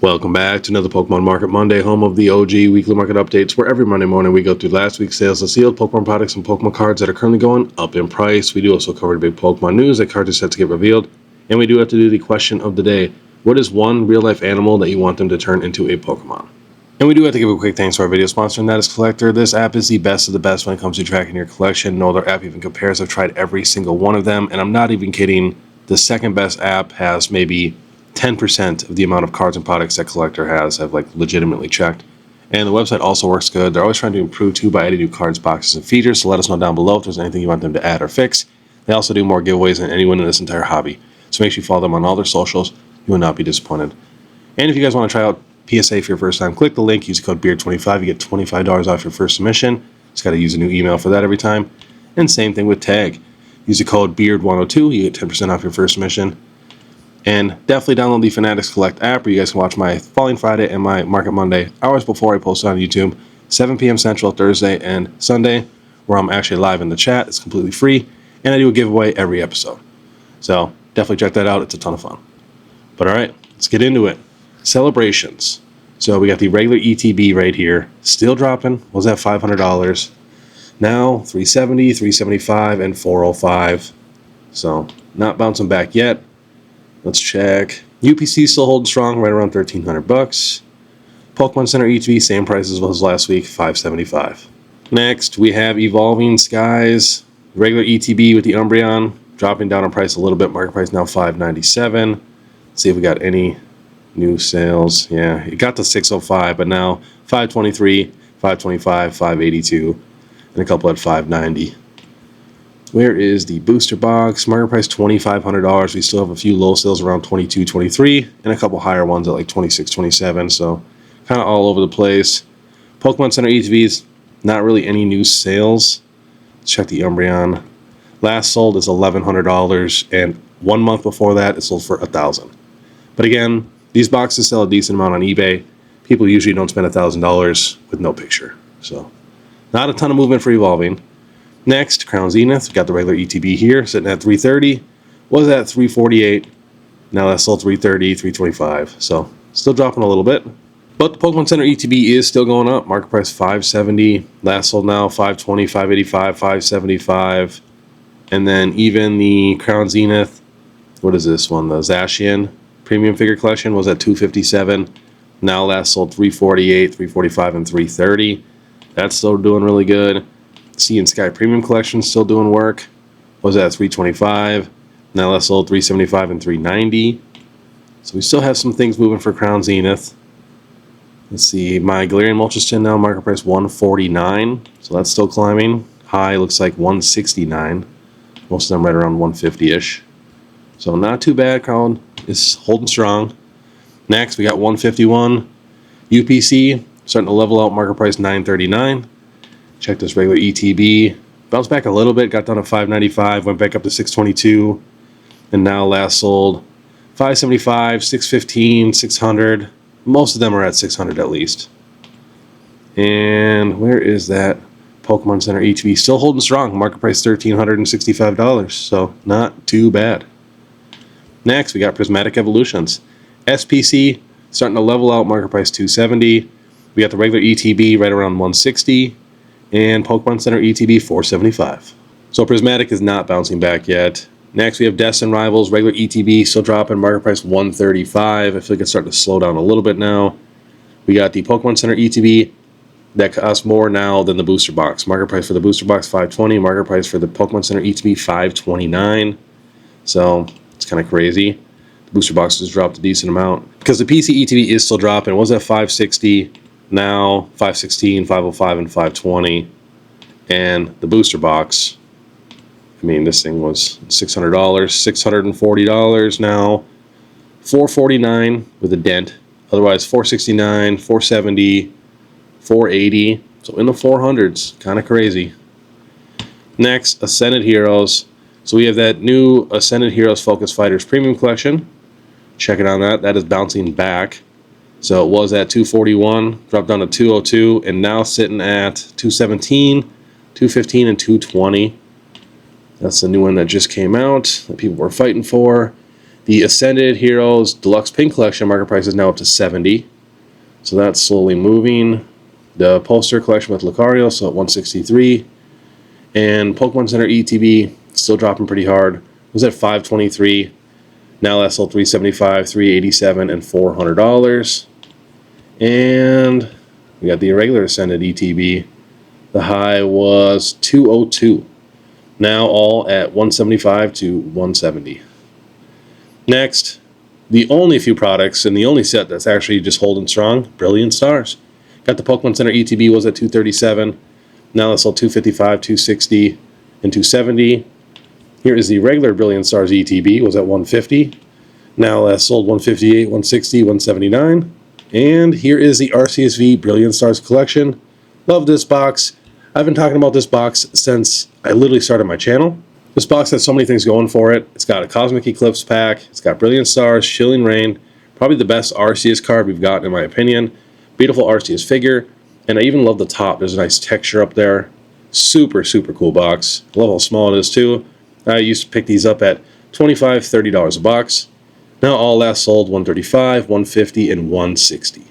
Welcome back to another Pokemon Market Monday, home of the OG weekly market updates, where every Monday morning we go through last week's sales of sealed Pokemon products and Pokemon cards that are currently going up in price. We do also cover the big Pokemon news that cards are set to get revealed, and we do have to do the question of the day. What is one real-life animal that you want them to turn into a Pokemon? And we do have to give a quick thanks to our video sponsor, and that is COLLECTR. This app is the best of the best when it comes to tracking your collection. No other app even compares. I've tried every single one of them, and I'm not even kidding. The second best app has maybe 10% of the amount of cards and products that COLLECTR has. I've legitimately checked. And the website also works good. They're always trying to improve too by adding new cards, boxes, and features, so let us know down below if there's anything you want them to add or fix. They also do more giveaways than anyone in this entire hobby. So make sure you follow them on all their socials. You will not be disappointed. And if you guys want to try out PSA for your first time, click the link, use the code BEARD25, you get $25 off your first submission. Just got to use a new email for that every time. And same thing with tag. Use the code BEARD102, you get 10% off your first submission. And definitely download the Fanatics Collect app where you guys can watch my Falling Friday and my Market Monday hours before I post it on YouTube, 7 p.m. Central Thursday and Sunday, where I'm actually live in the chat. It's completely free, and I do a giveaway every episode. So definitely check that out. It's a ton of fun. But all right, let's get into it. Celebrations. So we got the regular ETB right here, still dropping. What was that, $500? Now $370, $375, and $405. So not bouncing back yet. Let's check. UPC still holding strong, right around $1,300. Pokemon Center ETB, same price as was last week, $575. Next, we have Evolving Skies, regular ETB with the Umbreon, dropping down in price a little bit. Market price now $597. Let's see if we got any new sales. Yeah, it got to $605, but now $523, $525, $582, and a couple at $590. Where is the booster box? Market price $2,500. We still have a few low sales around $22, $23, and a couple higher ones at like $26, $27. So kind of all over the place. Pokemon Center ETBs, not really any new sales. Let's check the Umbreon. Last sold is $1,100, and 1 month before that it sold for $1,000. But again, these boxes sell a decent amount on eBay. People usually don't spend $1,000 with no picture. So not a ton of movement for Evolving. Next, Crown Zenith. We got the regular ETB here, sitting at $330. Was at $348. Now that's still $330, $325. So still dropping a little bit. But the Pokemon Center ETB is still going up. Market price $570. Last sold now $520, $585, $575. And then even the Crown Zenith, what is this one? The Zacian Premium Figure Collection was at $257. Now last sold $348, $345, and $330. That's still doing really good. Sea and Sky Premium Collection still doing work. Was at $325. Now last sold $375 and $390. So we still have some things moving for Crown Zenith. Let's see, my Galarian Moltres now market price $149. So that's still climbing. High looks like $169. Most of them right around $150-ish. So not too bad. Crown is holding strong. Next we got 151 UPC starting to level out. Market price $939. Check this regular ETB. Bounced back a little bit, got down to $595, went back up to $622, and now last sold $575, $615, $600. Most of them are at $600 at least. And where is that Pokemon Center ETB? Still holding strong. Market price $1,365, so not too bad. Next, we got Prismatic Evolutions. SPC starting to level out. Market price $270. We got the regular ETB right around $160. And Pokemon Center ETB $475. So Prismatic is not bouncing back yet. Next we have Destin Rivals, regular ETB still dropping, market price $135. I feel like it's starting to slow down a little bit now. We got the Pokemon Center ETB that costs more now than the booster box. Market price for the booster box $520, market price for the Pokemon Center ETB $529. So it's kind of crazy. The booster box has dropped a decent amount because the PC ETB is still dropping. It was at $560. Now $516, $505, and $520. And the booster box, I mean, this thing was $600, $640 now, $449 with a dent. Otherwise $469, $470, $480. So in the 400s, kind of crazy. Next, Ascended Heroes. So we have that new Ascended Heroes Focus Fighters Premium Collection. Check it on that. That is bouncing back. So it was at $241, dropped down to $202, and now sitting at $217, $215, and $220. That's the new one that just came out that people were fighting for. The Ascended Heroes Deluxe Pink Collection market price is now up to $70. So that's slowly moving. The Poster Collection with Lucario, so at $163. And Pokemon Center ETB, still dropping pretty hard. It was at $523. Now that's sold $375, $387, and $400. And we got the irregular Ascended ETB. The high was $202. Now all at $175 to $170. Next, the only few products and the only set that's actually just holding strong, Brilliant Stars. Got the Pokemon Center ETB was at $237. Now that's sold $255, $260, and $270. Here is the regular Brilliant Stars ETB, was at $150. Now that's sold $158, $160, $179. And here is the RCSV Brilliant Stars collection. Love this box. I've been talking about this box since I literally started my channel. This box has so many things going for it. It's got a Cosmic Eclipse pack. It's got Brilliant Stars, Chilling Rain. Probably the best Arceus card we've gotten in my opinion. Beautiful Arceus figure. And I even love the top. There's a nice texture up there. Super, super cool box. I love how small it is too. I used to pick these up at $25, $30 a box. Now all last sold $135, $150, and $160.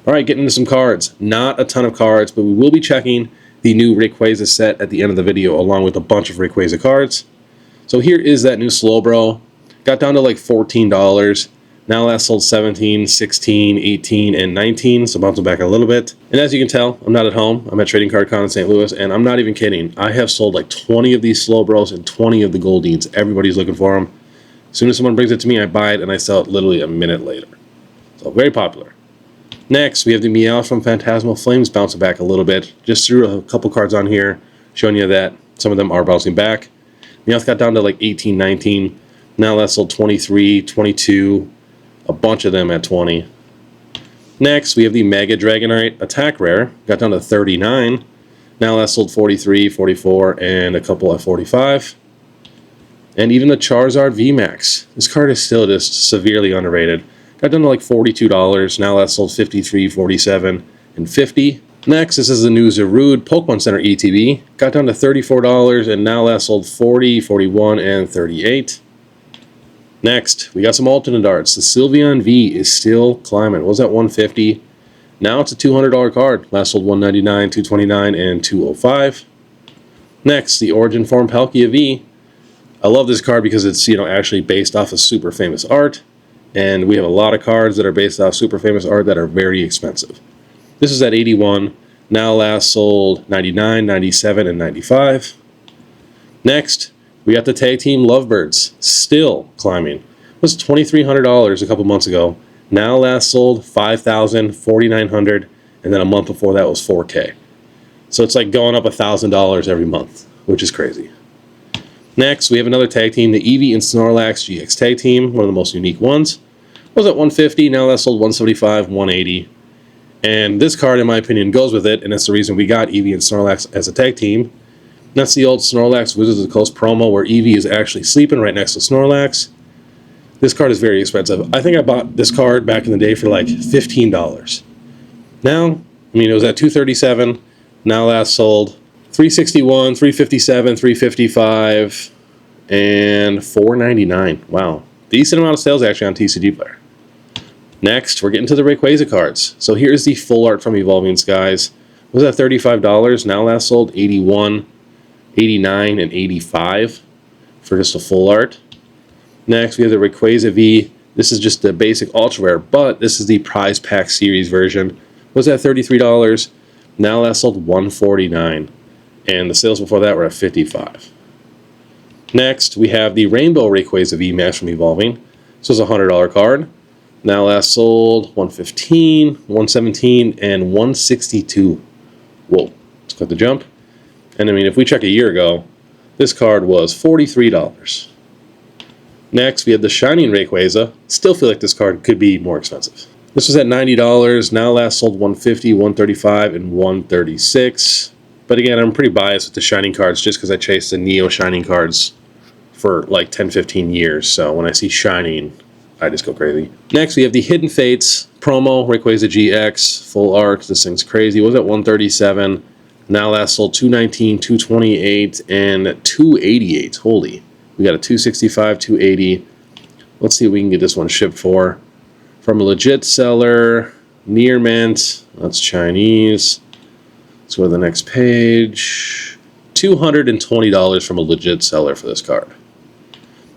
Alright, getting into some cards. Not a ton of cards, but we will be checking the new Rayquaza set at the end of the video, along with a bunch of Rayquaza cards. So here is that new Slowbro. Got down to like $14. Now last sold $17, $16, $18, and $19, so bouncing back a little bit. And as you can tell, I'm not at home. I'm at Trading Card Con in St. Louis, and I'm not even kidding. I have sold like 20 of these Slowbros and 20 of the Goldines. Everybody's looking for them. As soon as someone brings it to me, I buy it, and I sell it literally a minute later. So very popular. Next, we have the Meowth from Phantasmal Flames bouncing back a little bit. Just threw a couple cards on here, showing you that some of them are bouncing back. Meowth got down to like 18, 19. Now that's sold 23, 22, a bunch of them at 20. Next, we have the Mega Dragonite Attack Rare. Got down to 39. Now that's sold 43, 44, and a couple at 45. And even the Charizard VMAX. This card is still just severely underrated. Got down to like $42. Now that's sold $53, $47, and $50. Next, this is the new Zarude Pokemon Center ETB. Got down to $34, and now that's sold $40, $41, and $38. Next, we got some alternate arts. The Sylveon V is still climbing. It was at $150. Now it's a $200 card. Last sold $199, $229, and $205. Next, the Origin Form Palkia V. I love this card because it's, actually based off of super famous art. And we have a lot of cards that are based off super famous art that are very expensive. This is at $81. Now last sold $99, $97, and $95. Next, we got the Tag Team Lovebirds. Still climbing. It was $2,300 a couple months ago. Now last sold $5,000, $4,900, and then a month before that was $4K. So it's like going up $1,000 every month, which is crazy. Next, we have another tag team, the Eevee and Snorlax GX Tag Team, one of the most unique ones. It was at $150, now that sold $175, $180. And this card, in my opinion, goes with it, and that's the reason we got Eevee and Snorlax as a tag team. That's the old Snorlax Wizards of the Coast promo where Eevee is actually sleeping right next to Snorlax. This card is very expensive. I think I bought this card back in the day for like $15. Now, it was at $237, now last sold $361, $357, $355, and $499. Wow. Decent amount of sales actually on TCG Player. Next, we're getting to the Rayquaza cards. So here's the full art from Evolving Skies. It was at $35, now last sold $81, $89, and $85 for just a full art. Next, we have the Rayquaza V. This is just the basic ultra rare, but this is the prize pack series version. It was at $33, now last sold $149. And the sales before that were at $55. Next, we have the Rainbow Rayquaza VMAX from Evolving. This was a $100 card. Now last sold $115, $117, and $162. Whoa, let's cut the jump. And if we check a year ago, this card was $43. Next, we have the Shining Rayquaza. Still feel like this card could be more expensive. This was at $90. Now last sold $150, $135, and $136. But again, I'm pretty biased with the Shining cards just because I chased the Neo Shining cards for like 10, 15 years. So when I see Shining, I just go crazy. Next, we have the Hidden Fates promo, Rayquaza GX, full art. This thing's crazy. It was at $137. Now last sold $219, $228, and $288. Holy. We got a $265, $280, Let's see what we can get this one shipped for. From a legit seller, near mint. That's Chinese. Let's go to the next page. $220 from a legit seller for this card.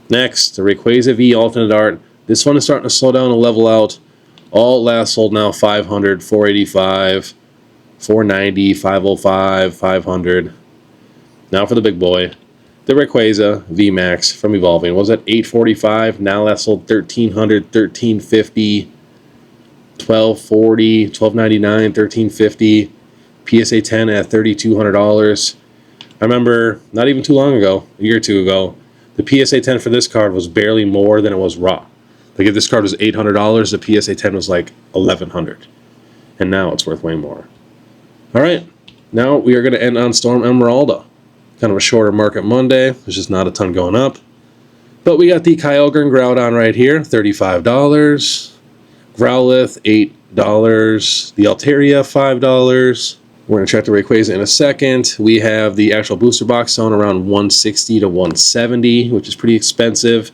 Next, the Rayquaza V alternate art. This one is starting to slow down and level out. All last sold now 500, 485, 490, 505, 500. Now for the big boy. The Rayquaza VMAX from Evolving was at $845. Now that sold $1,300, $1,350, $1,240, $1,299, $1,350. PSA 10 at $3,200. I remember not even too long ago, a year or two ago, the PSA 10 for this card was barely more than it was raw. Like if this card was $800, the PSA 10 was like $1,100. And now it's worth way more. All right, now we are going to end on Storm Emeralda. Kind of a shorter market Monday. There's just not a ton going up. But we got the Kyogre and Groudon right here, $35. Growlithe, $8. The Altaria, $5. We're going to check the Rayquaza in a second. We have the actual booster box selling around $160 to $170, which is pretty expensive.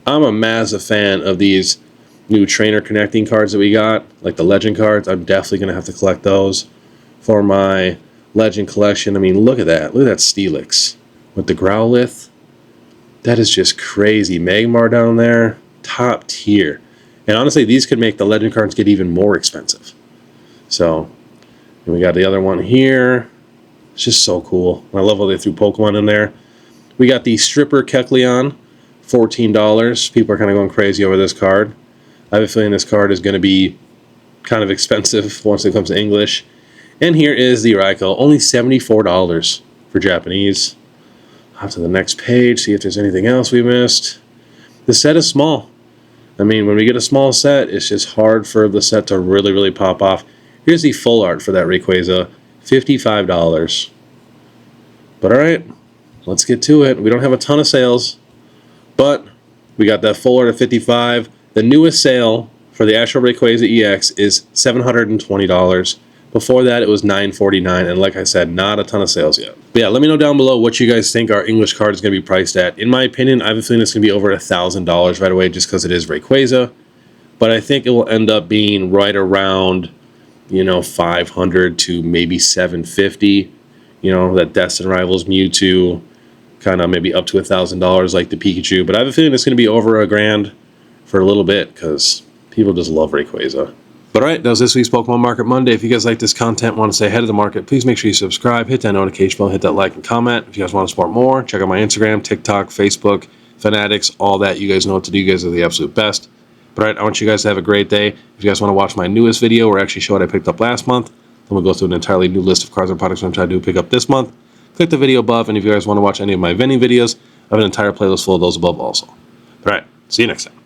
I'm a massive fan of these new trainer connecting cards that we got, like the Legend cards. I'm definitely going to have to collect those for my Legend collection. I mean, look at that. Look at that Steelix with the Growlithe. That is just crazy. Magmar down there, top tier. And honestly, these could make the Legend cards get even more expensive. So, and we got the other one here. It's just so cool. I love how they threw Pokemon in there. We got the Stripper Kecleon, $14. People are kind of going crazy over this card. I have a feeling this card is going to be kind of expensive once it comes to English. And here is the Raikou, only $74 for Japanese. Off to the next page, see if there's anything else we missed. The set is small. I mean, when we get a small set, it's just hard for the set to really, really pop off. Here's the full art for that Rayquaza, $55. But alright, let's get to it. We don't have a ton of sales, but we got that full art at $55. The newest sale for the actual Rayquaza EX is $720. Before that, it was $949, and like I said, not a ton of sales yet. But yeah, let me know down below what you guys think our English card is going to be priced at. In my opinion, I have a feeling it's going to be over $1,000 right away just because it is Rayquaza. But I think it will end up being right around, you know, $500 to maybe $750. You know, that Destined Rivals Mewtwo, kind of maybe up to $1,000 like the Pikachu. But I have a feeling it's going to be over $1,000 for a little bit because people just love Rayquaza. But alright, that was this week's Pokemon Market Monday. If you guys like this content, want to stay ahead of the market, please make sure you subscribe, hit that notification bell, hit that like and comment. If you guys want to support more, check out my Instagram, TikTok, Facebook, Fanatics, all that. You guys know what to do. You guys are the absolute best. But alright, I want you guys to have a great day. If you guys want to watch my newest video, or actually show what I picked up last month, then we'll go through an entirely new list of cards and products I'm trying to pick up this month. Click the video above, and if you guys want to watch any of my vending videos, I have an entire playlist full of those above also. Alright, see you next time.